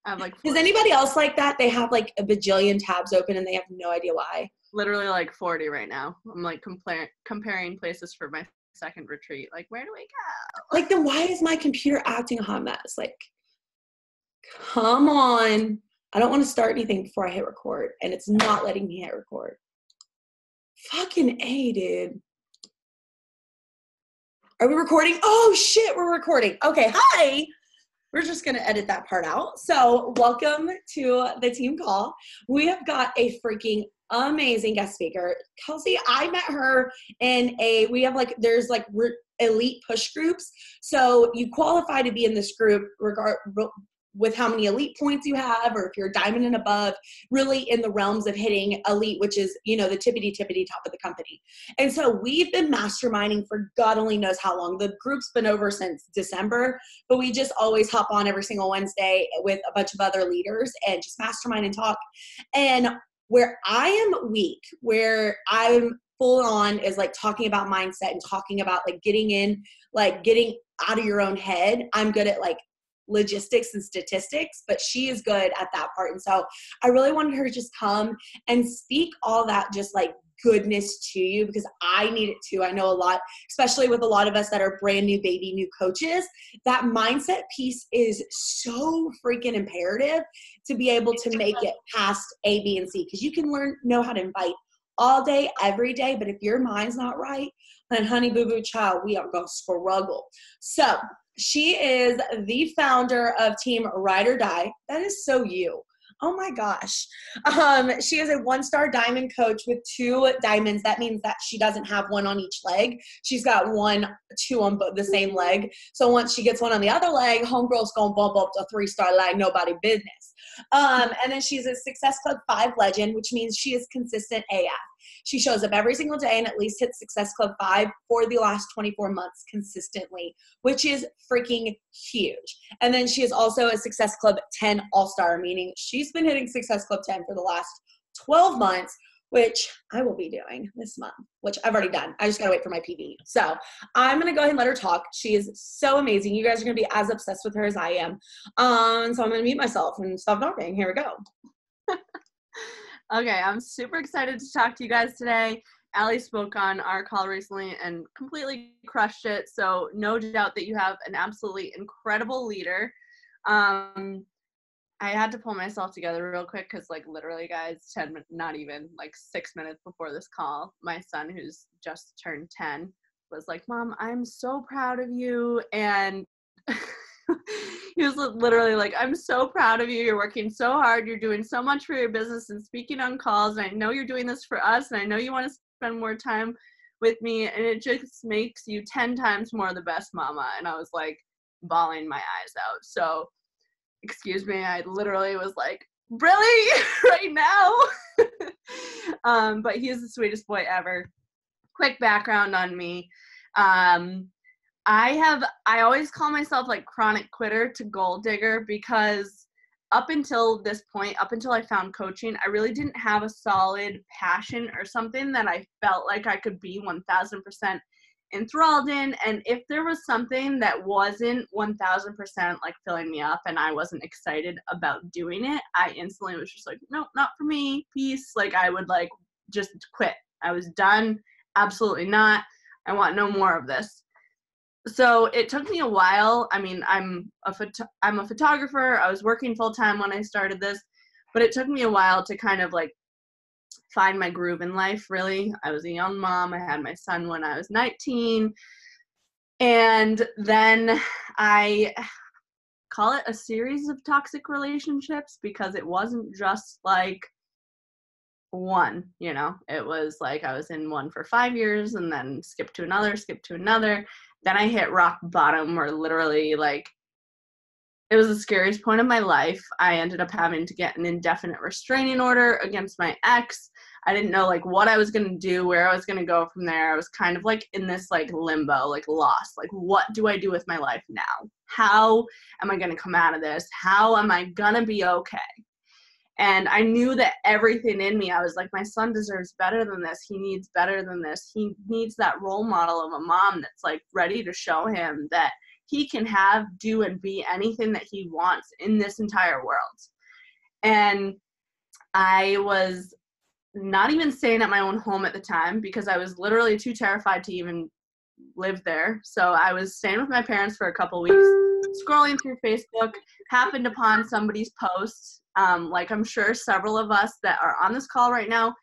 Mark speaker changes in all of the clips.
Speaker 1: I have like
Speaker 2: 40. Is anybody else like that? They have like a bajillion tabs open and they have no idea why.
Speaker 1: Literally like 40 right now. I'm like comparing places for my second retreat. Like, where do we go?
Speaker 2: Like, then why is my computer acting a hot mess? Like, come on. I don't want to start anything before I hit record, and it's not letting me hit record. Fucking A, dude. Are we recording? Oh, shit, we're recording. Okay, hi. We're just going to edit that part out. So welcome to the team call. We have got a freaking amazing guest speaker. Kelsey, I met her in there's elite push groups. So you qualify to be in this group with how many elite points you have, or if you're diamond and above, really in the realms of hitting elite, which is, the tippity top of the company. And so we've been masterminding for God only knows how long. The group's been over since December, but we just always hop on every single Wednesday with a bunch of other leaders and just mastermind and talk. And where I am weak, where I'm full on is like talking about mindset and talking about like getting out of your own head. I'm good at like logistics and statistics, but she is good at that part. And so I really wanted her to just come and speak all that just like goodness to you, because I need it too. I know a lot, especially with a lot of us that are brand new new coaches, that mindset piece is so freaking imperative to be able to make it past A, B, and C, because you can know how to invite all day, every day, but if your mind's not right, then honey boo boo child, we are going to struggle. So she is the founder of Team Ride or Die. That is so you. Oh my gosh. She is a 1-star diamond coach with 2 diamonds. That means that she doesn't have one on each leg. She's got 2 on the same leg. So once she gets one on the other leg, homegirl's going to bump up to 3-star like nobody business. And then she's a Success Club 5 legend, which means she is consistent AF. She shows up every single day and at least hits Success Club 5 for the last 24 months consistently, which is freaking huge. And then she is also a Success Club 10 All-Star, meaning she's been hitting Success Club 10 for the last 12 months, which I will be doing this month, which I've already done. I just got to wait for my PV. So I'm going to go ahead and let her talk. She is so amazing. You guys are going to be as obsessed with her as I am. So I'm going to mute myself and stop talking. Here we go.
Speaker 1: Okay, I'm super excited to talk to you guys today. Allie spoke on our call recently and completely crushed it, so no doubt that you have an absolutely incredible leader. I had to pull myself together real quick because, like, literally, guys, not even, like, 6 minutes before this call, my son, who's just turned 10, was like, Mom, I'm so proud of you, and he was literally like, I'm so proud of you. You're working so hard. You're doing so much for your business and speaking on calls. And I know you're doing this for us. And I know you want to spend more time with me. And it just makes you 10 times more the best mama. And I was like bawling my eyes out. So, excuse me. I literally was like, really? Right now? But he is the sweetest boy ever. Quick background on me. I always call myself like chronic quitter to goal digger, because up until this point, up until I found coaching, I really didn't have a solid passion or something that I felt like I could be 1000% enthralled in. And if there was something that wasn't 1000% like filling me up and I wasn't excited about doing it, I instantly was just like, nope, not for me, peace. Like I would like just quit. I was done. Absolutely not. I want no more of this. So it took me a while. I mean, I'm a photographer. I was working full time when I started this, but it took me a while to kind of like find my groove in life, really. I was a young mom. I had my son when I was 19. And then I call it a series of toxic relationships, because it wasn't just like one, it was like I was in one for 5 years and then skipped to another. Then I hit rock bottom, where literally like it was the scariest point of my life. I ended up having to get an indefinite restraining order against my ex. I didn't know like what I was going to do, where I was going to go from there. I was kind of like in this like limbo, like lost. Like, what do I do with my life now? How am I going to come out of this? How am I going to be okay? And I knew that everything in me, I was like, my son deserves better than this. He needs better than this. He needs that role model of a mom that's like ready to show him that he can have, do, and be anything that he wants in this entire world. And I was not even staying at my own home at the time because I was literally too terrified to even live there. So I was staying with my parents for a couple weeks, scrolling through Facebook, happened upon somebody's post, like I'm sure several of us that are on this call right now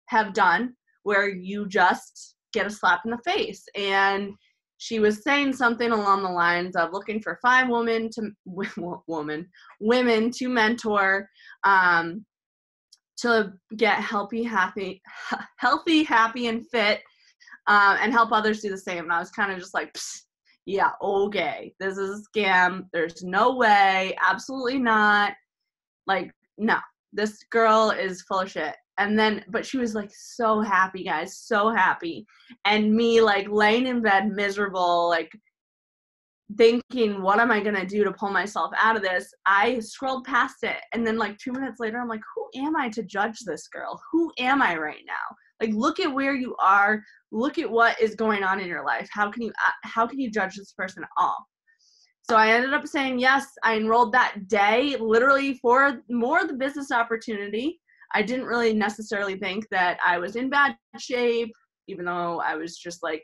Speaker 1: have done, where you just get a slap in the face. And she was saying something along the lines of looking for 5 women to mentor, to get healthy, happy, and fit, and help others do the same. And I was kind of just like, yeah, okay, this is a scam. There's no way, absolutely not. Like, no, this girl is full of shit. And then, but she was like so happy, guys, so happy. And me like laying in bed miserable, like thinking, what am I going to do to pull myself out of this? I scrolled past it. And then like 2 minutes later, I'm like, who am I to judge this girl? Who am I right now? Like, look at where you are. Look at what is going on in your life. How can you judge this person at all? So I ended up saying yes. I enrolled that day, literally for more of the business opportunity. I didn't really necessarily think that I was in bad shape, even though I was just like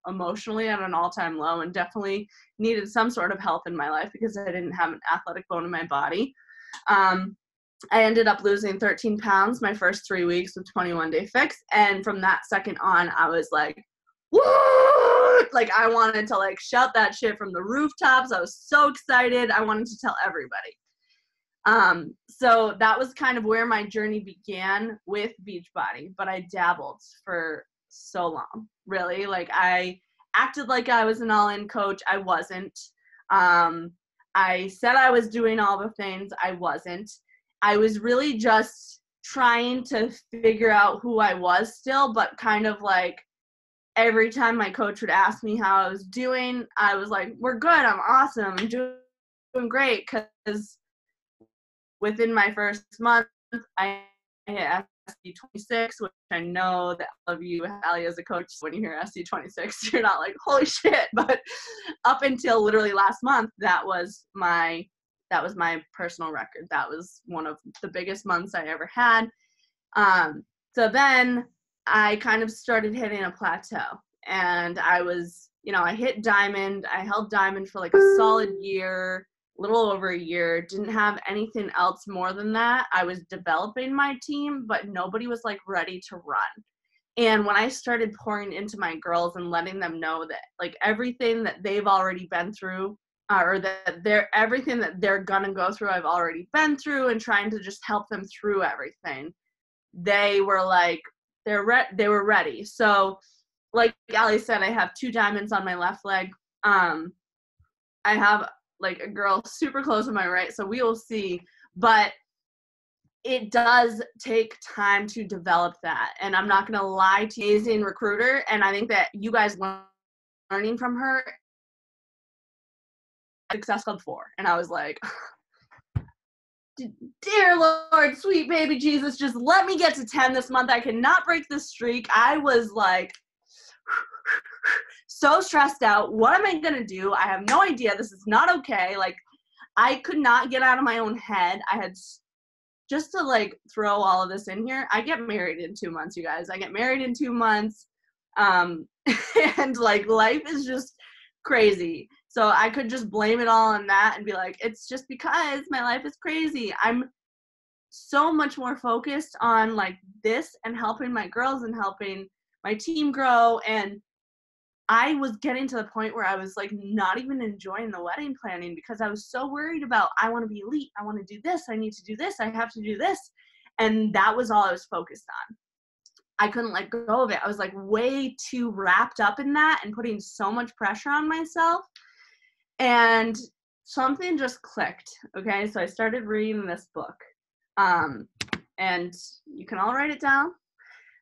Speaker 1: emotionally at an all-time low and definitely needed some sort of help in my life because I didn't have an athletic bone in my body. I ended up losing 13 pounds my first 3 weeks with 21-day fix. And from that second on, I was like, what? Like, I wanted to like shout that shit from the rooftops. I was so excited. I wanted to tell everybody. So that was kind of where my journey began with Beachbody, but I dabbled for so long, really. Like, I acted like I was an all-in coach. I wasn't. I said I was doing all the things. I wasn't. I was really just trying to figure out who I was still, but kind of like every time my coach would ask me how I was doing, I was like, we're good. I'm awesome. I'm doing great. Because within my first month, I hit SD26, which I know that all of you, Allie, as a coach, when you hear SD26, you're not like, holy shit. But up until literally last month, that was my personal record. That was one of the biggest months I ever had. So then I kind of started hitting a plateau, and I was, I hit diamond. I held diamond for like a solid year, a little over a year. Didn't have anything else more than that. I was developing my team, but nobody was like ready to run. And when I started pouring into my girls and letting them know that like everything that they've already been through, or that everything that they're gonna go through, I've already been through, and trying to just help them through everything, they were like, they were ready. So like Allie said, I have 2 diamonds on my left leg. I have like a girl super close on my right, so we will see. But it does take time to develop that. And I'm not gonna lie to you, amazing recruiter, and I think that you guys learning from her, Success Club 4. And I was like, dear Lord, sweet baby Jesus, just let me get to 10 this month. I cannot break this streak. I was like so stressed out. What am I going to do? I have no idea. This is not okay. Like, I could not get out of my own head. I had, just to like throw all of this in here, I get married in 2 months, you guys. I get married in 2 months. And like life is just crazy. So I could just blame it all on that and be like, it's just because my life is crazy. I'm so much more focused on like this and helping my girls and helping my team grow. And I was getting to the point where I was like not even enjoying the wedding planning because I was so worried about, I want to be elite. I want to do this. I need to do this. I have to do this. And that was all I was focused on. I couldn't let go of it. I was like way too wrapped up in that and putting so much pressure on myself. And something just clicked. Okay. So I started reading this book. And you can all write it down.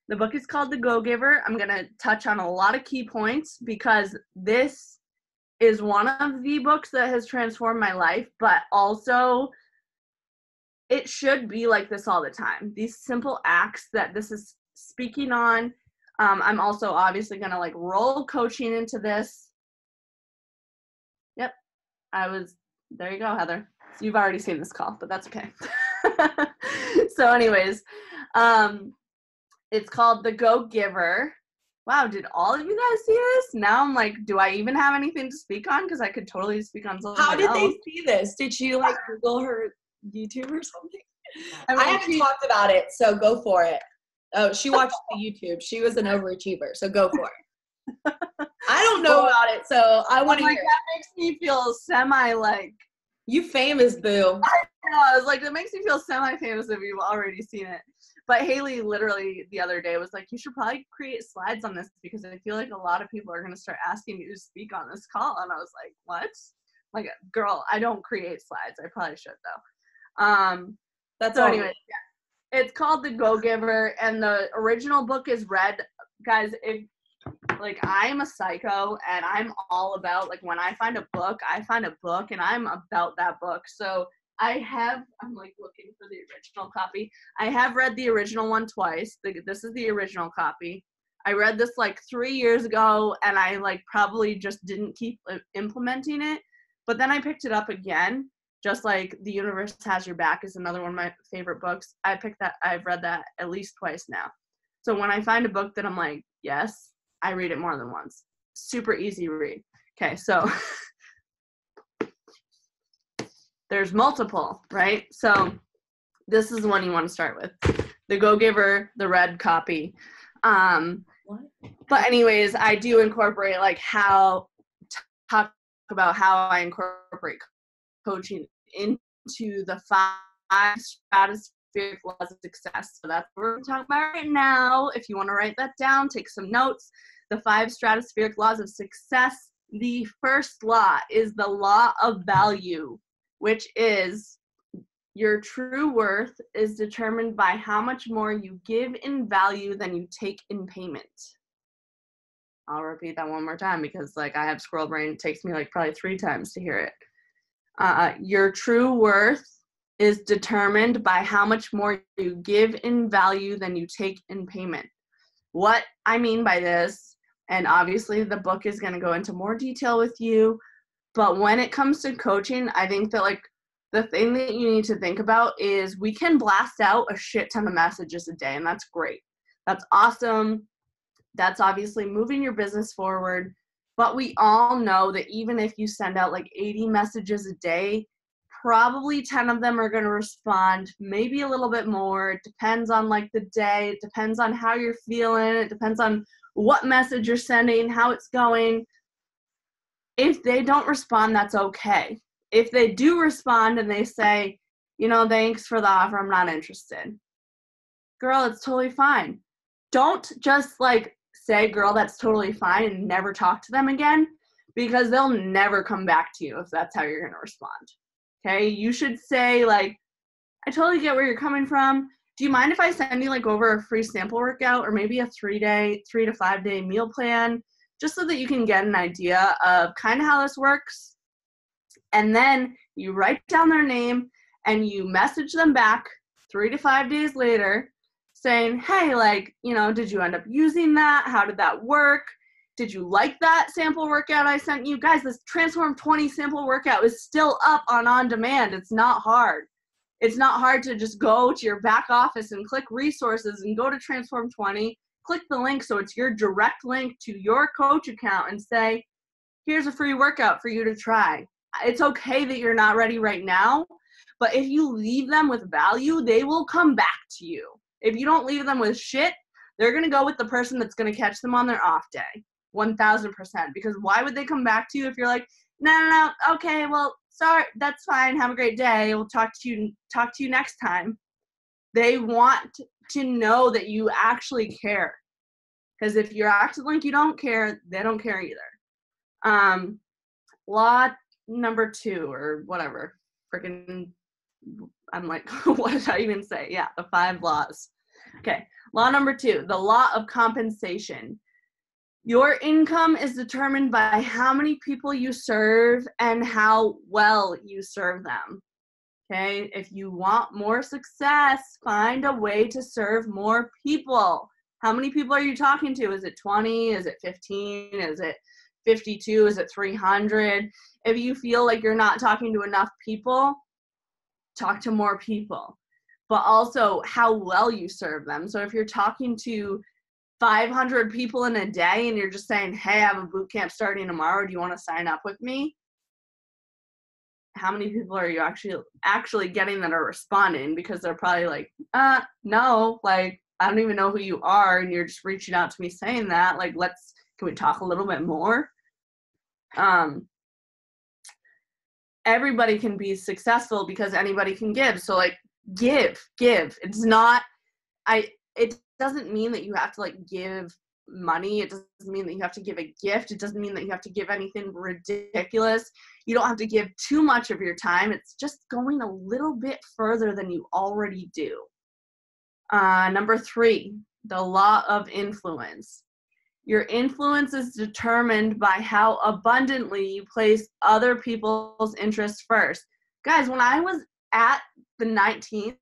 Speaker 1: The book is called The Go-Giver. I'm going to touch on a lot of key points because this is one of the books that has transformed my life, but also it should be like this all the time. These simple acts that this is speaking on. I'm also obviously going to like roll coaching into this. Yep. There you go, Heather. So you've already seen this call, but that's okay. So anyways, it's called The Go-Giver. Wow, did all of you guys see this? Now I'm like, do I even have anything to speak on? Because I could totally speak on something
Speaker 2: How did
Speaker 1: else.
Speaker 2: they see this? Did you like Google her YouTube or something?
Speaker 1: I
Speaker 2: I haven't talked about it, so go for it. Oh, she watched the YouTube. She was an overachiever, so go for it. I don't know about it, so I want to hear.
Speaker 1: That makes me feel semi
Speaker 2: You famous, boo.
Speaker 1: I was like, that makes me feel semi-famous if you've already seen it. But Haley literally the other day was like, you should probably create slides on this because I feel like a lot of people are going to start asking you to speak on this call. And I was like, what? Like, girl, I don't create slides. I probably should though.
Speaker 2: That's
Speaker 1: so
Speaker 2: all.
Speaker 1: anyway, yeah. It's called The Go-Giver, and the original book is read. Guys, if like, I'm a psycho and I'm all about, like, when I find a book and I'm about that book. So I'm like looking for the original copy. I have read the original one twice. This is the original copy. I read this like 3 years ago and I like probably just didn't keep implementing it. But then I picked it up again, just like The Universe Has Your Back is another one of my favorite books. I've read that at least twice now. So when I find a book that I'm like, yes, I read it more than once. Super easy read. Okay, so there's multiple, right? So this is the one you want to start with. The Go-Giver, the red copy. But anyways, I do incorporate like talk about how I incorporate coaching into the 5 stratospheric laws of success. So that's what we're talking about right now. If you want to write that down, take some notes. The 5 stratospheric laws of success. The first law is the law of value, which is your true worth is determined by how much more you give in value than you take in payment. I'll repeat that one more time because like I have squirrel brain. It takes me like probably 3 times to hear it. Your true worth is determined by how much more you give in value than you take in payment. What I mean by this, and obviously the book is going to go into more detail with you, but when it comes to coaching, I think that like the thing that you need to think about is we can blast out a shit ton of messages a day, and that's great. That's awesome. That's obviously moving your business forward. But we all know that even if you send out like 80 messages a day, probably 10 of them are going to respond, maybe a little bit more. It depends on like the day. It depends on how you're feeling. It depends on what message you're sending, how it's going. If they don't respond, that's okay. If they do respond and they say, you know, thanks for the offer, I'm not interested. Girl, it's totally fine. Don't just like say, girl, that's totally fine and never talk to them again, because they'll never come back to you if that's how you're going to respond. Okay? You should say like, I totally get where you're coming from. Do you mind if I send you like over a free sample workout or maybe a 3 to 5 day meal plan, just so that you can get an idea of kind of how this works? And then you write down their name and you message them back 3 to 5 days later saying, hey, like, you know, did you end up using that? How did that work? Did you like that sample workout I sent you? Guys, this Transform 20 sample workout is still up on demand. It's not hard. It's not hard to just go to your back office and click resources and go to Transform 20, click the link so it's your direct link to your coach account and say, here's a free workout for you to try. It's okay that you're not ready right now, but if you leave them with value, they will come back to you. If you don't leave them with shit, they're going to go with the person that's going to catch them on their off day, 1,000%. Because why would they come back to you if you're like, no, okay, well, sorry, that's fine, have a great day, we'll talk to you next time. They want to know that you actually care. Because if you're acting like you don't care, they don't care either. Law number 2 or whatever, freaking, I'm like, what did I even say? Yeah, the 5 laws. Okay, law number 2, the law of compensation. Your income is determined by how many people you serve and how well you serve them. Okay, if you want more success, find a way to serve more people. How many people are you talking to? Is it 20? Is it 15? Is it 52? Is it 300? If you feel like you're not talking to enough people, talk to more people, but also how well you serve them. So if you're talking to 500 people in a day and you're just saying, hey, I have a boot camp starting tomorrow, do you want to sign up with me? How many people are you actually getting that are responding? Because they're probably like, no, like, I don't even know who you are, and you're just reaching out to me saying that. Like, can we talk a little bit more? Everybody can be successful because anybody can give. So, like, give. It's not, it doesn't mean that you have to, like, give money. It doesn't mean that you have to give a gift. It doesn't mean that you have to give anything ridiculous. You don't have to give too much of your time. It's just going a little bit further than you already do. Number 3, the law of influence. Your influence is determined by how abundantly you place other people's interests first. Guys, when I was at the 19th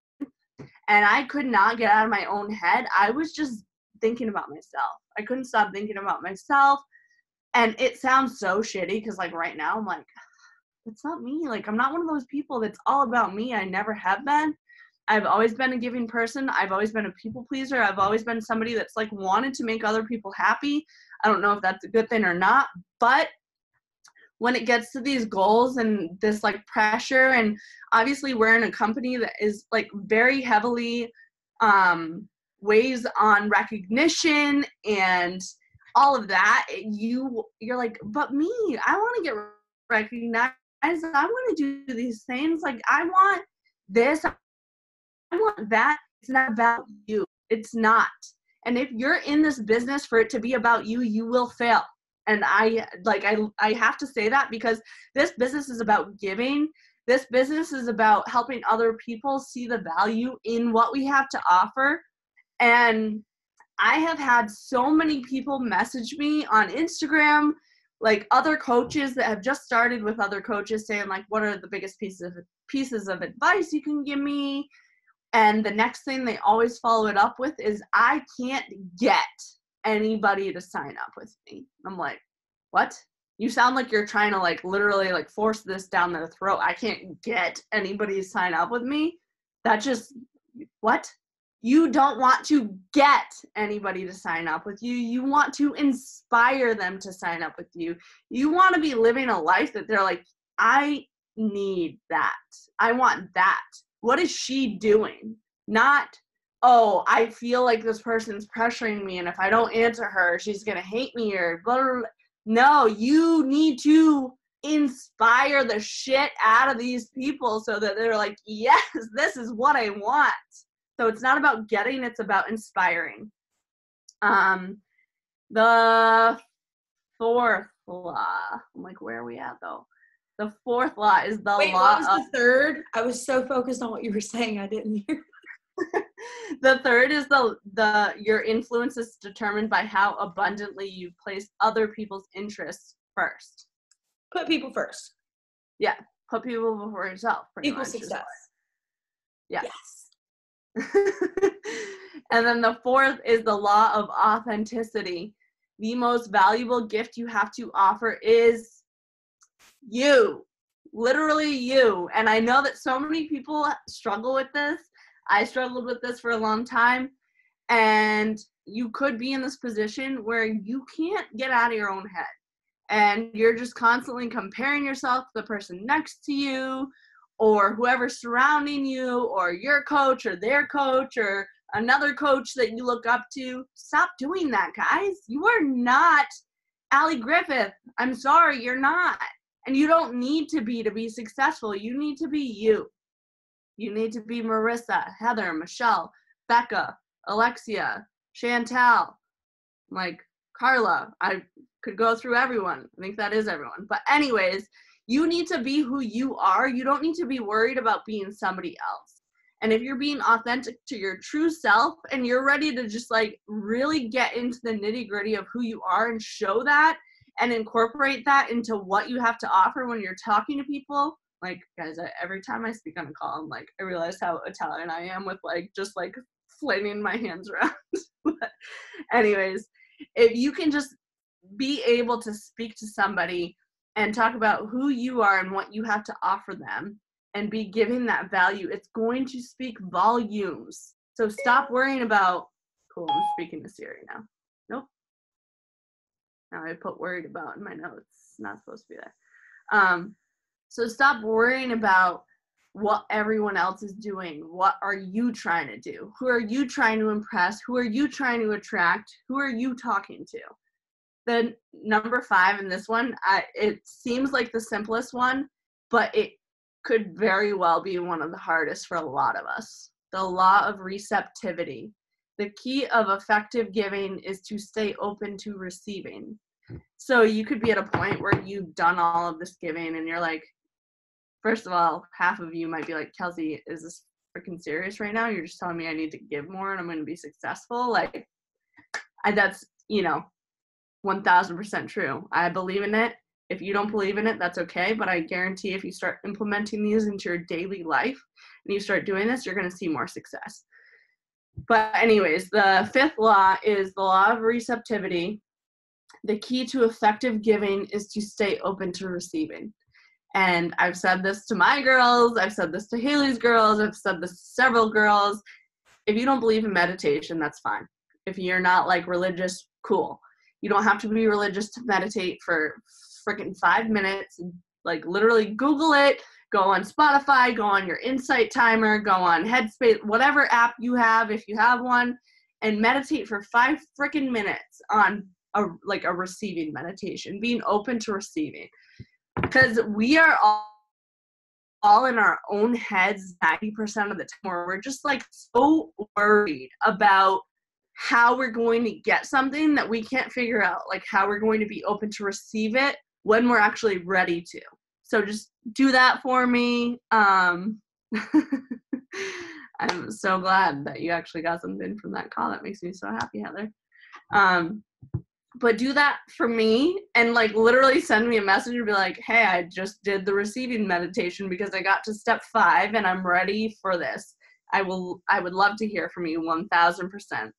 Speaker 1: and I could not get out of my own head, I was just thinking about myself. I couldn't stop thinking about myself. And it sounds so shitty because, like, right now I'm like, it's not me. Like, I'm not one of those people that's all about me. I never have been. I've always been a giving person. I've always been a people pleaser. I've always been somebody that's, like, wanted to make other people happy. I don't know if that's a good thing or not, but when it gets to these goals and this, like, pressure, and obviously we're in a company that is, like, very heavily weighs on recognition and all of that, you're like, but me, I want to get recognized. I want to do these things. Like, I want this, I want that. It's not about you. It's not. And if you're in this business for it to be about you, you will fail. And I have to say that because this business is about giving. This business is about helping other people see the value in what we have to offer. And I have had so many people message me on Instagram, like other coaches that have just started with other coaches, saying, like, what are the biggest pieces of advice you can give me? And the next thing they always follow it up with is, I can't get anybody to sign up with me. I'm like, what? You sound like you're trying to, like, literally, like, force this down their throat. I can't get anybody to sign up with me? That just, what? You don't want to get anybody to sign up with you. You want to inspire them to sign up with you. You want to be living a life that they're like, I need that. I want that. What is she doing? Not, oh, I feel like this person's pressuring me, and if I don't answer her, she's going to hate me, or blah, blah, blah. No, you need to inspire the shit out of these people so that they're like, yes, this is what I want. So it's not about getting, it's about inspiring. The 4th law, I'm like, where are we at though? The 4th law is the
Speaker 2: Wait,
Speaker 1: law
Speaker 2: what was the 3rd? I was so focused on what you were saying, I didn't hear.
Speaker 1: The 3rd is the your influence is determined by how abundantly you place other people's interests first.
Speaker 2: Put people first.
Speaker 1: Yeah, put people before yourself.
Speaker 2: Equal success.
Speaker 1: Yeah. Yes. And then the 4th is the law of authenticity. The most valuable gift you have to offer is you. Literally you. And I know that so many people struggle with this. I struggled with this for a long time. And you could be in this position where you can't get out of your own head. And you're just constantly comparing yourself to the person next to you, or whoever's surrounding you, or your coach, or their coach, or another coach that you look up to. Stop doing that, guys. You are not Allie Griffith. I'm sorry, you're not. And you don't need to be successful. You need to be you. You need to be Marissa, Heather, Michelle, Becca, Alexia, Chantel, like Carla. I could go through everyone. I think that is everyone. But anyways, you need to be who you are. You don't need to be worried about being somebody else. And if you're being authentic to your true self and you're ready to just, like, really get into the nitty-gritty of who you are and show that and incorporate that into what you have to offer when you're talking to people, like, guys, every time I speak on a call, I'm like, I realize how Italian I am with, like, just, like, flailing my hands around. But anyways, if you can just be able to speak to somebody and talk about who you are and what you have to offer them and be giving that value, it's going to speak volumes. So stop worrying about, cool, I'm speaking to Siri now. Nope. Now I put worried about in my notes. It's not supposed to be there. So stop worrying about what everyone else is doing. What are you trying to do? Who are you trying to impress? Who are you trying to attract? Who are you talking to? The number 5 in this one, it seems like the simplest one, but it could very well be one of the hardest for a lot of us. The law of receptivity. The key of effective giving is to stay open to receiving. So you could be at a point where you've done all of this giving and you're like, first of all, half of you might be like, Kelsey, is this freaking serious right now? You're just telling me I need to give more and I'm going to be successful? Like, that's, 1000% true. I believe in it. If you don't believe in it, that's okay. But I guarantee if you start implementing these into your daily life and you start doing this, you're going to see more success. But anyways, the 5th law is the law of receptivity. The key to effective giving is to stay open to receiving. And I've said this to my girls. I've said this to Haley's girls. I've said this to several girls. If you don't believe in meditation, that's fine. If you're not like religious, cool. You don't have to be religious to meditate for freaking 5 minutes. Like literally Google it. Go on Spotify. Go on your Insight Timer. Go on Headspace. Whatever app you have, if you have one, and meditate for 5 freaking minutes on a receiving meditation. Being open to receiving. Because we are all in our own heads 90% of the time, where we're just like so worried about how we're going to get something that we can't figure out, like how we're going to be open to receive it when we're actually ready to. So just do that for me. I'm so glad that you actually got something from that call. That makes me so happy, Heather. But do that for me and like literally send me a message and be like, hey, I just did the receiving meditation because I got to step 5 and I'm ready for this. I would love to hear from you 1000%.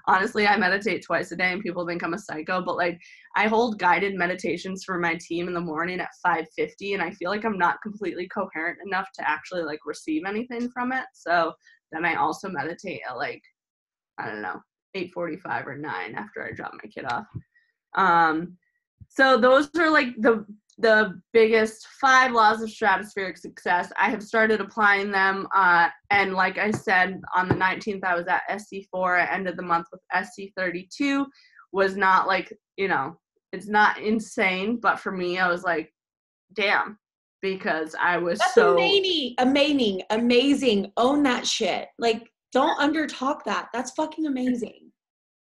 Speaker 1: Honestly, I meditate twice a day and people think I'm a psycho, but like I hold guided meditations for my team in the morning at 5:50 and I feel like I'm not completely coherent enough to actually like receive anything from it. So then I also meditate at like, I don't know, 8:45 or 9 after I drop my kid off. So those are like the biggest 5 laws of stratospheric success. I have started applying them. And like I said, on the 19th, I was at SC4. I ended the month with SC32. Was not like, it's not insane. But for me, I was like, damn, because I was
Speaker 2: That's
Speaker 1: so
Speaker 2: amazing. Own that shit. Like, don't undertalk that. That's fucking amazing.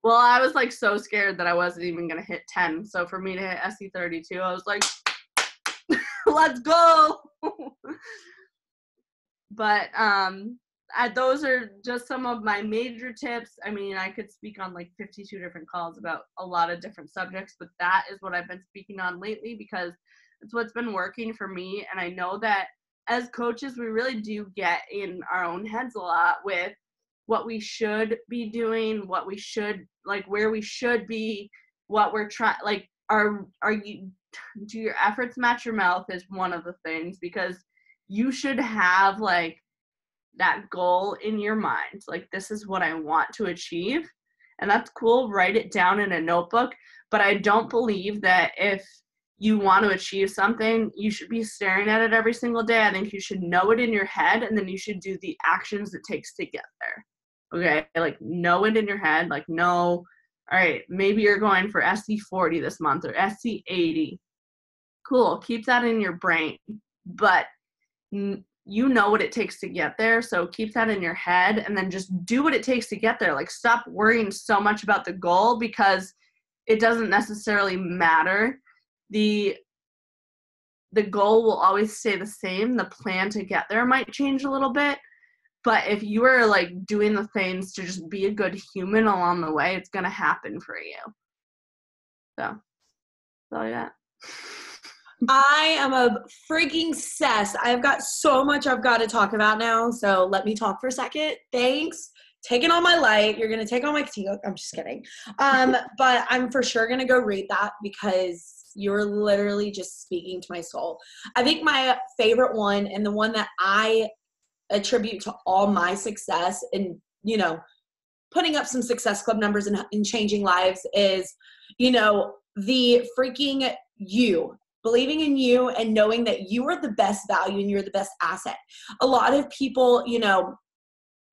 Speaker 1: Well, I was like so scared that I wasn't even going to hit 10. So for me to hit SC32, I was like, let's go. But those are just some of my major tips. I mean, I could speak on like 52 different calls about a lot of different subjects, but that is what I've been speaking on lately because it's what's been working for me. And I know that as coaches, we really do get in our own heads a lot with what we should be doing, what we should, like where we should be, what we're trying, like, do your efforts match your mouth is one of the things, because you should have like that goal in your mind. Like, this is what I want to achieve. And that's cool. Write it down in a notebook. But I don't believe that if you want to achieve something, you should be staring at it every single day. I think you should know it in your head, and then you should do the actions it takes to get there. Okay, like know it in your head, like know, all right, maybe you're going for SC40 this month or SC80. Cool, keep that in your brain, but you know what it takes to get there, so keep that in your head and then just do what it takes to get there. Like, stop worrying so much about the goal because it doesn't necessarily matter. The goal will always stay the same. The plan to get there might change a little bit. But if you are like doing the things to just be a good human along the way, it's going to happen for you. So, that's all I got.
Speaker 2: I am a freaking cess. I've got so much I've got to talk about now. So let me talk for a second. Thanks, taking all my light. You're going to take all my tea. I'm just kidding. But I'm for sure going to go read that because you're literally just speaking to my soul. I think my favorite one, and the one that I attribute to all my success and, you know, putting up some Success Club numbers and changing lives, is, you know, the freaking you. Believing in you and knowing that you are the best value and you're the best asset. A lot of people, you know,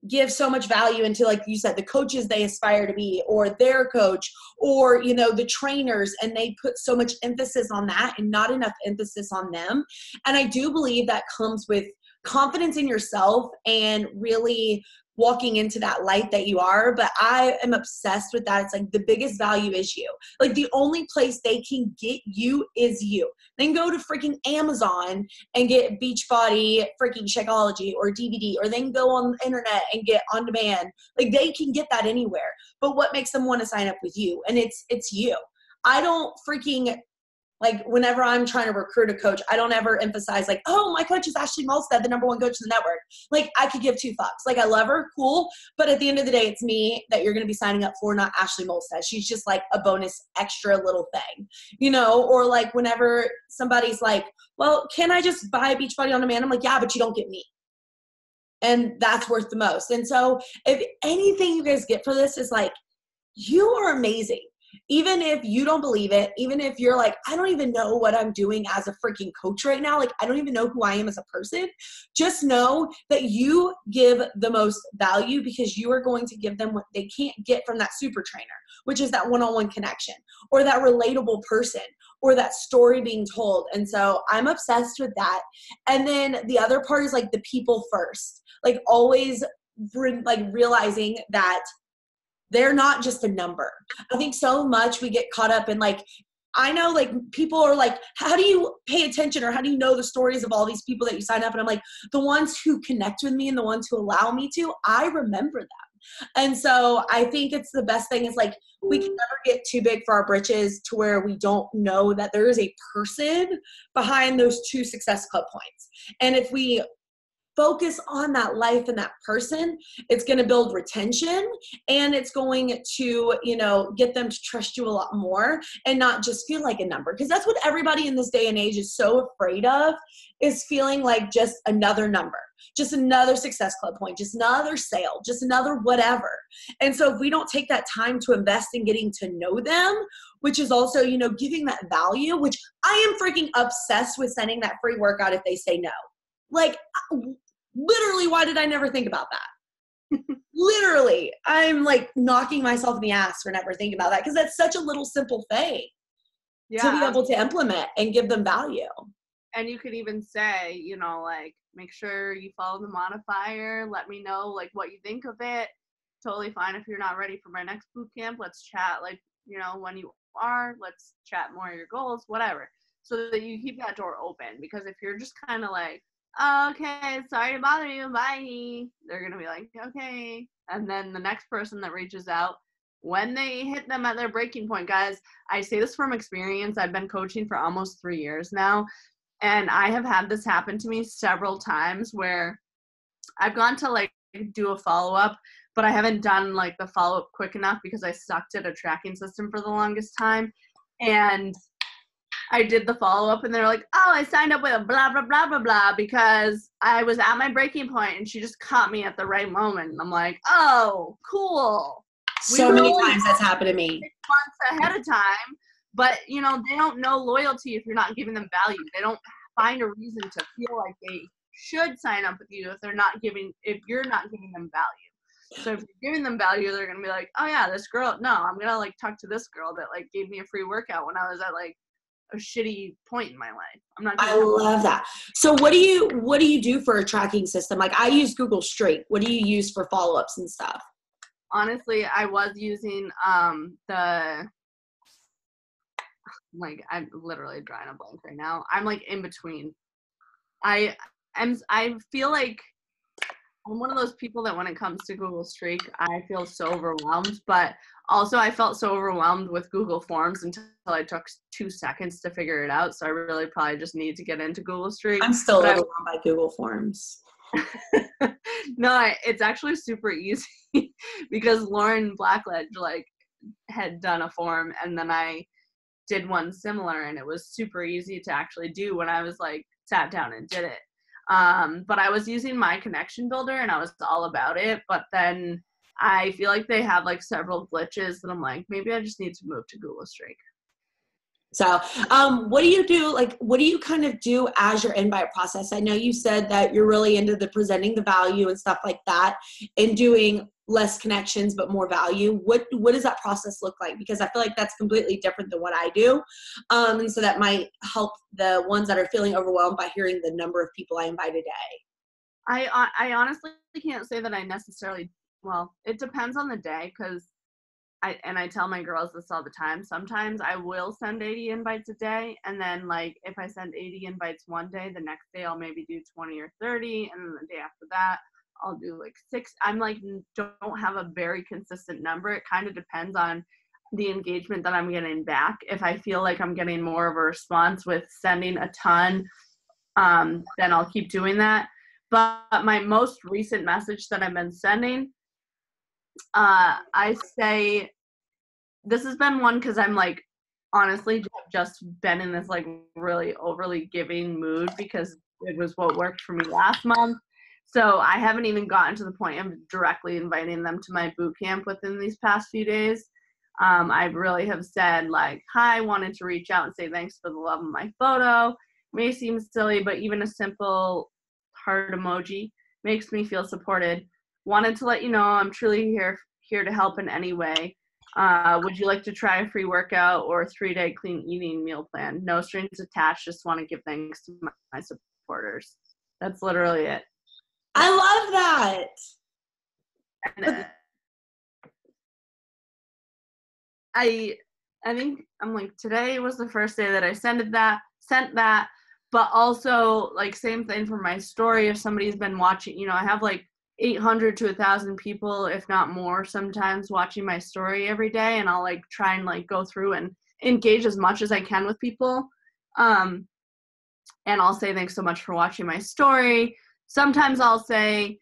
Speaker 2: give so much value into, like you said, the coaches they aspire to be, or their coach, or, you know, the trainers, and they put so much emphasis on that and not enough emphasis on them. And I do believe that comes with confidence in yourself and really walking into that light that you are. But I am obsessed with that. It's like the biggest value is you. Like the only place they can get you is you. Then go to freaking Amazon and get Beachbody freaking Shakeology or DVD, or then go on the internet and get on demand. Like they can get that anywhere. But what makes them want to sign up with you? And it's you. I don't freaking, like, whenever I'm trying to recruit a coach, I don't ever emphasize like, oh, my coach is Ashley Molstead, the #1 coach in the network. Like, I could give two fucks. Like, I love her, cool. But at the end of the day, it's me that you're going to be signing up for, not Ashley Molstead. She's just like a bonus extra little thing, you know? Or like whenever somebody's like, well, can I just buy Beachbody on demand? I'm like, yeah, but you don't get me. And that's worth the most. And so if anything you guys get for this is like, you are amazing. Even if you don't believe it, even if you're like, I don't even know what I'm doing as a freaking coach right now, like I don't even know who I am as a person, just know that you give the most value because you are going to give them what they can't get from that super trainer, which is that one-on-one connection or that relatable person or that story being told. And so I'm obsessed with that. And then the other part is like the people first, like always like realizing that they're not just a number. I think so much we get caught up in like, I know like people are like, how do you pay attention or how do you know the stories of all these people that you sign up? And I'm like, the ones who connect with me and the ones who allow me to, I remember them. And so I think it's the best thing is like, we can never get too big for our britches to where we don't know that there is a person behind those 2 Success Club points. And if we focus on that life and that person, it's going to build retention and it's going to, you know, get them to trust you a lot more and not just feel like a number. Because that's what everybody in this day and age is so afraid of, is feeling like just another number, just another Success Club point, just another sale, just another whatever. And so if we don't take that time to invest in getting to know them, which is also, you know, giving that value, which I am freaking obsessed with sending that free workout if they say no. Like, literally, why did I never think about that? Literally, I'm like knocking myself in the ass for never thinking about that because that's such a little simple thing to be able to implement and give them value.
Speaker 1: And you could even say, you know, like, make sure you follow the modifier. Let me know, like, what you think of it. Totally fine if you're not ready for my next boot camp. Let's chat, like, you know, when you are. Let's chat more of your goals, whatever. So that you keep that door open. Because if you're just kind of like, okay, sorry to bother you, bye, they're going to be like, okay. And then the next person that reaches out, when they hit them at their breaking point, guys, I say this from experience. I've been coaching for almost 3 years now, and I have had this happen to me several times where I've gone to, like, do a follow-up, but I haven't done, like, the follow-up quick enough because I sucked at a tracking system for the longest time. And I did the follow-up and they're like, oh, I signed up with a blah, blah, blah, blah, blah, because I was at my breaking point and she just caught me at the right moment. And I'm like, oh, cool.
Speaker 2: So many times that's happened to me.
Speaker 1: 6 months ahead of time, but, you know, they don't know loyalty if you're not giving them value. They don't find a reason to feel like they should sign up with you if you're not giving them value. So if you're giving them value, they're going to be like, oh yeah, this girl, no, I'm going to like talk to this girl that like gave me a free workout when I was at like a shitty point in my life.
Speaker 2: I love that. So what do you do for a tracking system? Like I use Google Streak. What do you use for follow-ups and stuff?
Speaker 1: Honestly, I was using like I'm literally drawing a blank right now. I'm like in between. I feel like I'm one of those people that when it comes to Google Streak, I feel so overwhelmed, but also I felt so overwhelmed with Google Forms until I took 2 seconds to figure it out. So I really probably just need to get into Google Streak.
Speaker 2: I'm still overwhelmed by Google Forms.
Speaker 1: No, it's actually super easy. because Lauren Blackledge like had done a form, and then I did one similar, and it was super easy to actually do when I was like sat down and did it. But I was using My Connection Builder, and I was all about it. But then I feel like they have like several glitches that I'm like, maybe I just need to move to Google Streak.
Speaker 2: So what do you do? Like, what do you kind of do as your invite process? I know you said that you're really into the presenting the value and stuff like that, and doing less connections but more value. What does that process look like? Because I feel like that's completely different than what I do. And so that might help the ones that are feeling overwhelmed by hearing the number of people I invite a day.
Speaker 1: I honestly can't say that I necessarily, well, it depends on the day, because I tell my girls this all the time. Sometimes I will send 80 invites a day, and then like if I send 80 invites one day, the next day I'll maybe do 20 or 30, and then the day after that I'll do like 6. I'm like, don't have a very consistent number. It kind of depends on the engagement that I'm getting back. If I feel like I'm getting more of a response with sending a ton, then I'll keep doing that. But my most recent message that I've been sending, I say, this has been one because I'm like, honestly, just been in this like really overly giving mood because it was what worked for me last month. So I haven't even gotten to the point of directly inviting them to my boot camp within these past few days. I really have said like, hi, wanted to reach out and say thanks for the love of my photo. May seem silly, but even a simple heart emoji makes me feel supported. Wanted to let you know I'm truly here to help in any way. Would you like to try a free workout or a 3-day clean eating meal plan? No strings attached. Just want to give thanks to my supporters. That's literally it.
Speaker 2: I love that.
Speaker 1: And I think I'm like, today was the first day that I sent that, but also like same thing for my story. If somebody's been watching, I have like 800 to 1,000 people, if not more, sometimes watching my story every day, and I'll like try and like go through and engage as much as I can with people. And I'll say thanks so much for watching my story. Sometimes I'll say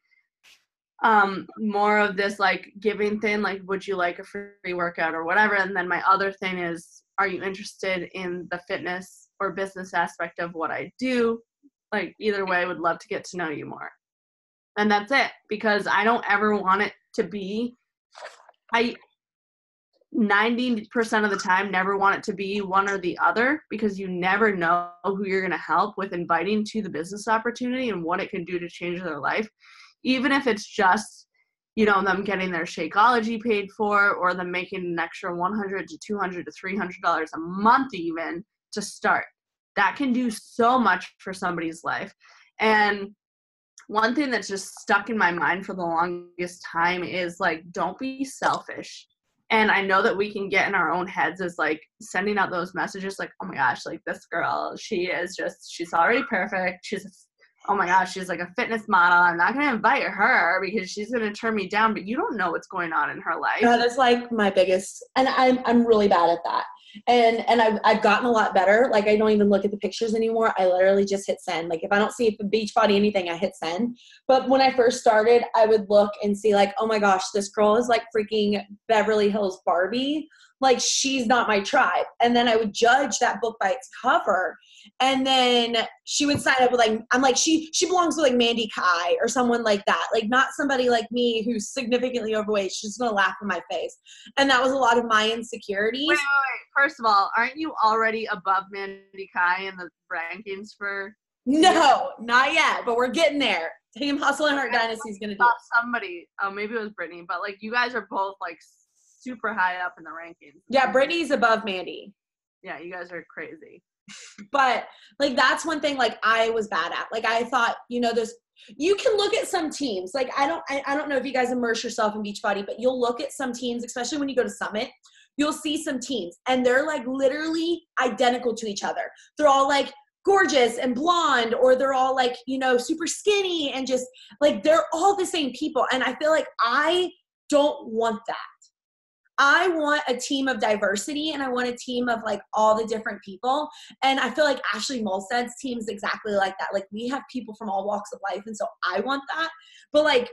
Speaker 1: more of this like giving thing, like would you like a free workout or whatever, and then my other thing is, are you interested in the fitness or business aspect of what I do? Like either way, would love to get to know you more. And that's it, because I don't ever want it to be, 90% of the time never want it to be one or the other, because you never know who you're going to help with inviting to the business opportunity and what it can do to change their life. Even if it's just, them getting their Shakeology paid for, or them making an extra $100 to $200 to $300 a month even to start. That can do so much for somebody's life. And one thing that's just stuck in my mind for the longest time is like, don't be selfish. And I know that we can get in our own heads as like sending out those messages like, oh my gosh, like this girl, she's already perfect. Oh my gosh, she's like a fitness model. I'm not going to invite her because she's going to turn me down, but you don't know what's going on in her life.
Speaker 2: Yeah, that's like my biggest, and I'm really bad at that. And I've gotten a lot better. Like I don't even look at the pictures anymore. I literally just hit send. Like if I don't see a Beachbody anything, I hit send. But when I first started, I would look and see like, oh my gosh, this girl is like freaking Beverly Hills Barbie. Like she's not my tribe. And then I would judge that book by its cover. And then she would sign up with like, I'm like, she belongs with like Mandy Kai or someone like that. Like not somebody like me who's significantly overweight. She's going to laugh in my face. And that was a lot of my insecurities.
Speaker 1: Wait. First of all, aren't you already above Mandy Kai in the rankings for?
Speaker 2: No, not yet, but we're getting there. Team Hustle and Heart Dynasty is going to do it.
Speaker 1: Somebody, maybe it was Brittany, but like you guys are both like super high up in the rankings.
Speaker 2: Yeah, Brittany's above Mandy.
Speaker 1: Yeah, you guys are crazy.
Speaker 2: But like that's one thing like I was bad at. Like I thought, there's, you can look at some teams. Like I don't know if you guys immerse yourself in Beachbody, but you'll look at some teams, especially when you go to Summit, you'll see some teams and they're like literally identical to each other. They're all like gorgeous and blonde, or they're all like, super skinny and just like, they're all the same people. And I feel like I don't want that. I want a team of diversity, and I want a team of like all the different people. And I feel like Ashley Molstad's team is exactly like that. Like we have people from all walks of life. And so I want that. But like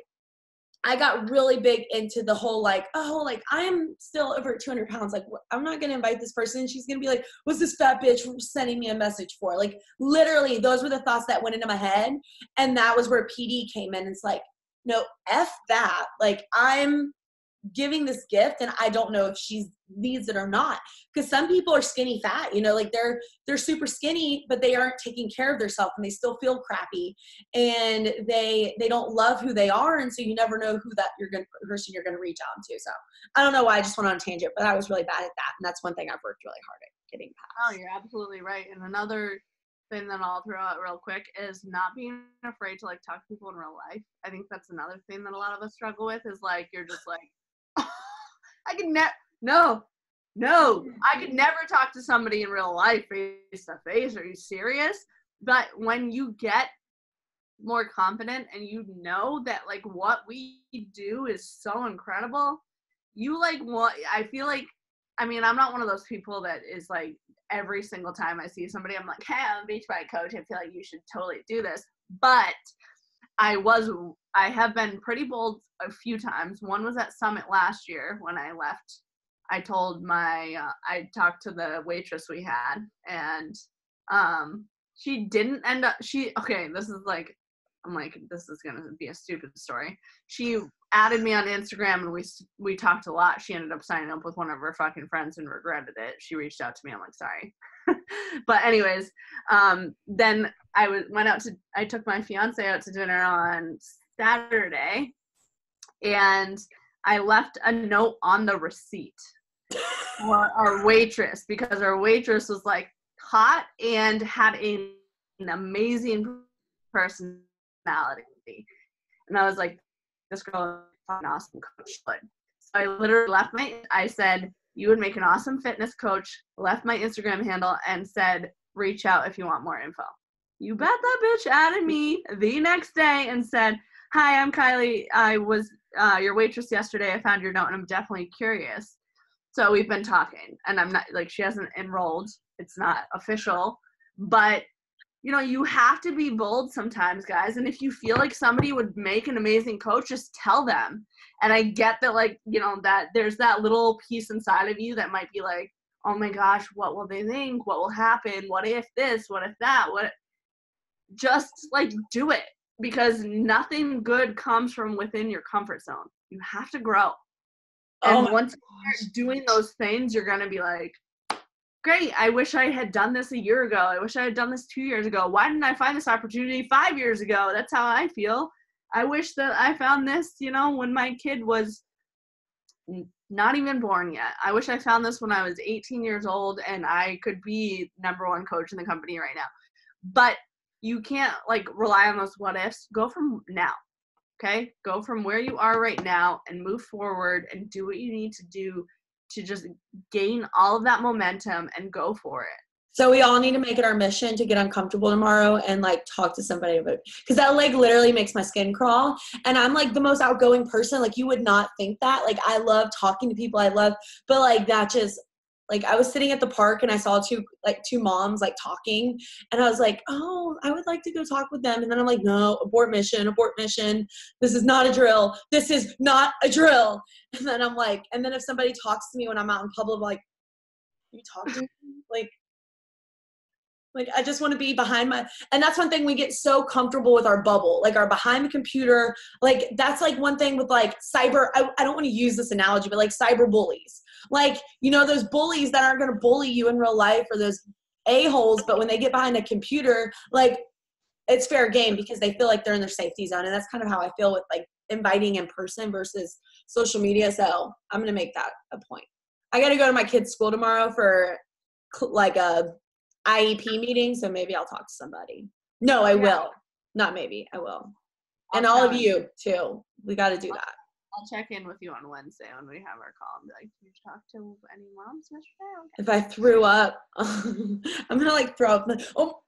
Speaker 2: I got really big into the whole like, oh, like I'm still over 200 pounds. Like I'm not going to invite this person. She's going to be like, what's this fat bitch sending me a message for? Like literally those were the thoughts that went into my head. And that was where PD came in. It's like, no, F that. Like I'm giving this gift and I don't know if she needs it or not. Because some people are skinny fat, you know, like they're super skinny, but they aren't taking care of themselves and they still feel crappy and they don't love who they are. And so you never know who that person you're gonna reach out to. So I don't know why I just went on a tangent, but I was really bad at that. And that's one thing I've worked really hard at getting past.
Speaker 1: Oh, you're absolutely right. And another thing that I'll throw out real quick is not being afraid to like talk to people in real life. I think that's another thing that a lot of us struggle with is like, you're just like, I could I could never talk to somebody in real life face to face. Are you serious? But when you get more confident and you know that like what we do is so incredible, you like what I feel like, I mean, I'm not one of those people that is like every single time I see somebody, I'm like, hey, I'm a Beachbody coach. I feel like you should totally do this. But I have been pretty bold a few times. One was at Summit last year when I left. I told I talked to the waitress we had, and she didn't end up, this is like, I'm like, this is going to be a stupid story. She added me on Instagram and we talked a lot. She ended up signing up with one of her fucking friends and regretted it. She reached out to me. I'm like, sorry. But anyways, then I took my fiance out to dinner on Saturday and I left a note on the receipt for our waitress because our waitress was like hot and had an amazing personality. And I was like, this girl is an awesome coach. So I literally I said, you would make an awesome fitness coach, left my Instagram handle and said, reach out if you want more info. You bet that bitch added me the next day and said, hi, I'm Kylie. I was your waitress yesterday. I found your note and I'm definitely curious. So we've been talking and I'm not like, she hasn't enrolled. It's not official, but you know, you have to be bold sometimes, guys. And if you feel like somebody would make an amazing coach, just tell them. And I get that, like, you know, that there's that little piece inside of you that might be like, oh my gosh, what will they think? What will happen? What if this? What if that? Just like do it, because nothing good comes from within your comfort zone. You have to grow. And once you start doing those things, you're going to be like, great, I wish I had done this a year ago. I wish I had done this 2 years ago. Why didn't I find this opportunity 5 years ago? That's how I feel. I wish that I found this, you know, when my kid was not even born yet. I wish I found this when I was 18 years old and I could be number one coach in the company right now. But you can't like rely on those what ifs. Go from now, okay? Go from where you are right now and move forward and do what you need to do to just gain all of that momentum and go for it.
Speaker 2: So we all need to make it our mission to get uncomfortable tomorrow and like talk to somebody about it. Because that like literally makes my skin crawl. And I'm like the most outgoing person. Like you would not think that. Like I love talking to people. But like that just like I was sitting at the park and I saw two moms like talking and I was like, oh, I would like to go talk with them. And then I'm like, no, abort mission. This is not a drill. This is not a drill. And then I'm like, and then if somebody talks to me when I'm out in public, I'm like, are you talking to me? Like, I just want to be behind and that's one thing, we get so comfortable with our bubble, like our behind the computer. Like, that's like one thing with like cyber, I don't want to use this analogy, but like cyber bullies. Like, you know, those bullies that aren't going to bully you in real life or those a-holes, but when they get behind a computer, like it's fair game because they feel like they're in their safety zone. And that's kind of how I feel with like inviting in person versus social media. So I'm going to make that a point. I got to go to my kid's school tomorrow for like a IEP meeting, so maybe I'll talk to somebody. No, I will. Not maybe, I will. And all of you too. We got to do that.
Speaker 1: I'll check in with you on Wednesday when we have our call and be like, did you talk to any moms yesterday? Okay.
Speaker 2: If I threw up, I'm going to like throw up. Oh,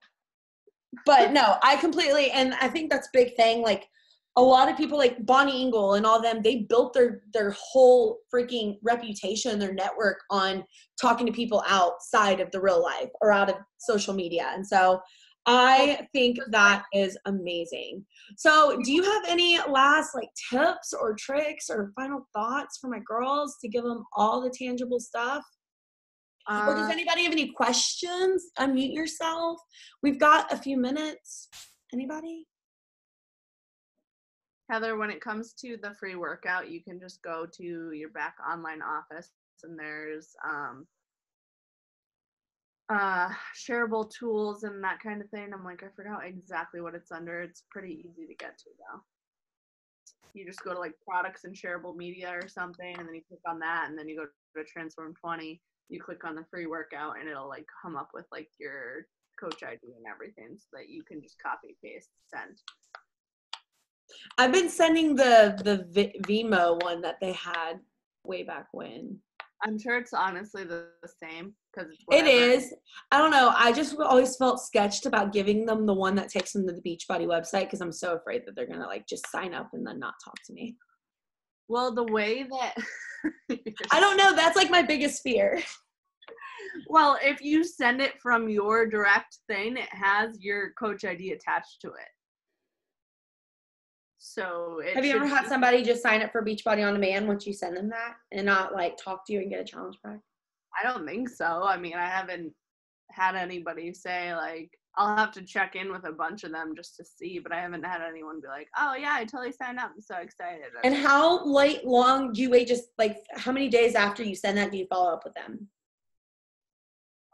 Speaker 2: but no, I completely, and I think that's a big thing. Like a lot of people like Bonnie Engel and all them, they built their whole freaking reputation, their network on talking to people outside of the real life or out of social media. And so I think that is amazing. So do you have any last like tips or tricks or final thoughts for my girls to give them all the tangible stuff? Or does anybody have any questions? Unmute yourself. We've got a few minutes. Anybody?
Speaker 1: Heather, when it comes to the free workout, you can just go to your back online office and there's shareable tools and that kind of thing. I'm like, I forgot exactly what it's under. It's pretty easy to get to though. You just go to like products and shareable media or something, and then you click on that, and then you go to Transform 20. You click on the free workout, and it'll like come up with like your coach ID and everything, so that you can just copy, paste, send.
Speaker 2: I've been sending the Vimo one that they had way back when.
Speaker 1: I'm sure it's honestly the same because
Speaker 2: it is. I don't know. I just always felt sketched about giving them the one that takes them to the Beachbody website because I'm so afraid that they're gonna like just sign up and then not talk to me.
Speaker 1: Well, the way that
Speaker 2: I don't know. That's like my biggest fear.
Speaker 1: Well, if you send it from your direct thing, it has your coach ID attached to it. So
Speaker 2: have you ever had somebody just sign up for Beachbody on Demand once you send them that and not like talk to you and get a challenge back?
Speaker 1: I don't think so. I mean, I haven't had anybody say like, I'll have to check in with a bunch of them just to see, but I haven't had anyone be like, oh yeah, I totally signed up. I'm so excited.
Speaker 2: And how long do you wait? Just like how many days after you send that do you follow up with them?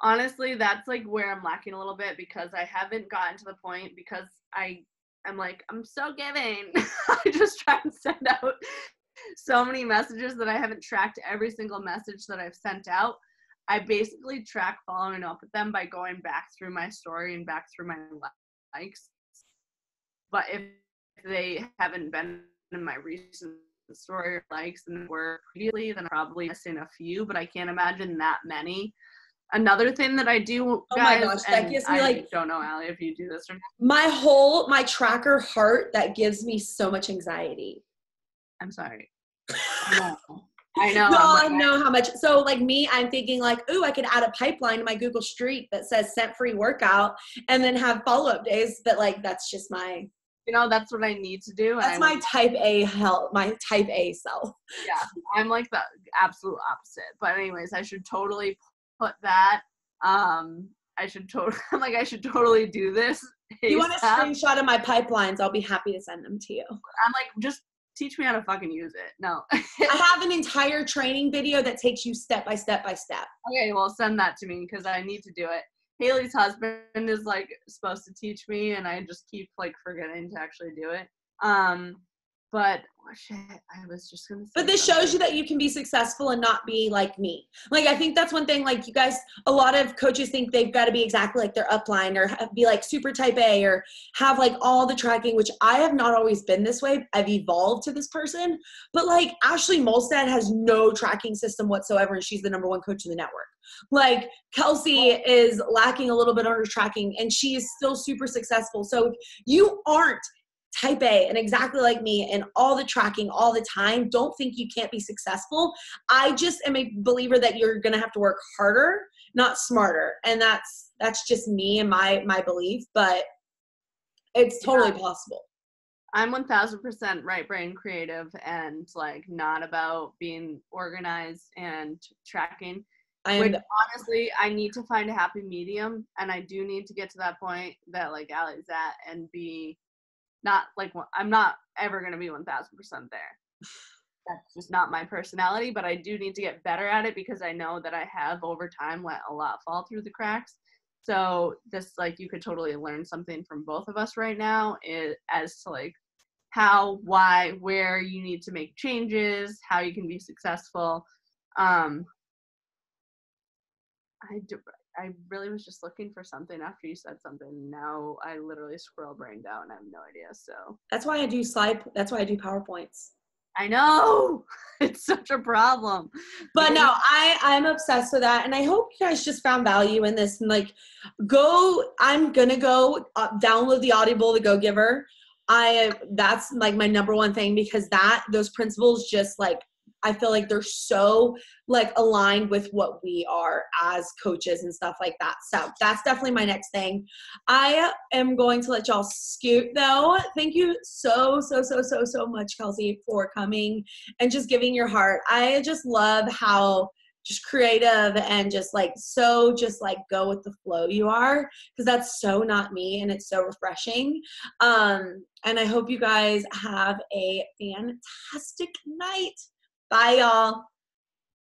Speaker 1: Honestly, that's like where I'm lacking a little bit because I haven't gotten to the point because I'm like, I'm so giving. I just try and send out so many messages that I haven't tracked every single message that I've sent out. I basically track following up with them by going back through my story and back through my likes. But if they haven't been in my recent story or likes and were previously, then I'm probably missing a few, but I can't imagine that many. Another thing that I do, guys,
Speaker 2: oh my gosh, that gives me
Speaker 1: I don't know, Allie, if you do this or
Speaker 2: not. My tracker heart, that gives me so much anxiety.
Speaker 1: I'm sorry. I know.
Speaker 2: I know how much. So like me, I'm thinking like, ooh, I could add a pipeline to my Google Streak that says sent free workout and then have follow-up days. But like, that's just my,
Speaker 1: that's what I need to do.
Speaker 2: That's my type A self.
Speaker 1: Yeah. I'm like the absolute opposite. But anyways, I should totally put that. I should totally do this.
Speaker 2: If you want a screenshot of my pipelines, I'll be happy to send them to you.
Speaker 1: I'm like, just teach me how to fucking use it. No.
Speaker 2: I have an entire training video that takes you step by step by step.
Speaker 1: Okay, well, send that to me because I need to do it. Haley's husband is like supposed to teach me and I just keep like forgetting to actually do it. But shit, I was just gonna say.
Speaker 2: But this shows you that you can be successful and not be like me. Like, I think that's one thing, like you guys, a lot of coaches think they've got to be exactly like their upline or be like super type A or have like all the tracking, which I have not always been this way. I've evolved to this person. But like Ashley Molstad has no tracking system whatsoever and she's the number one coach in the network. Like Kelsey is lacking a little bit on her tracking and she is still super successful. So if you aren't type A and exactly like me and all the tracking all the time, don't think you can't be successful. I just am a believer that you're going to have to work harder, not smarter. And that's just me and my belief, but it's totally possible.
Speaker 1: I'm 1000% right brain creative and like not about being organized and tracking. Which honestly, I need to find a happy medium and I do need to get to that point that like Allie's at and be not like, I'm not ever going to be 1000% there. That's just not my personality, but I do need to get better at it because I know that I have over time let a lot fall through the cracks. So this, like, you could totally learn something from both of us right now as to like how, why, where you need to make changes, how you can be successful. I really was just looking for something after you said something. Now I literally scroll brained out and I have no idea. So
Speaker 2: that's why I do that's why I do PowerPoints.
Speaker 1: I know it's such a problem,
Speaker 2: but no, I'm obsessed with that. And I hope you guys just found value in this and like I'm going to go download the Audible, the Go Giver. That's like my number one thing because those principles just like I feel like they're so like aligned with what we are as coaches and stuff like that. So that's definitely my next thing. I am going to let y'all scoot though. Thank you so much, Kelsey, for coming and just giving your heart. I just love how just creative and just like go with the flow you are, because that's so not me and it's so refreshing. And I hope you guys have a fantastic night. Bye, y'all.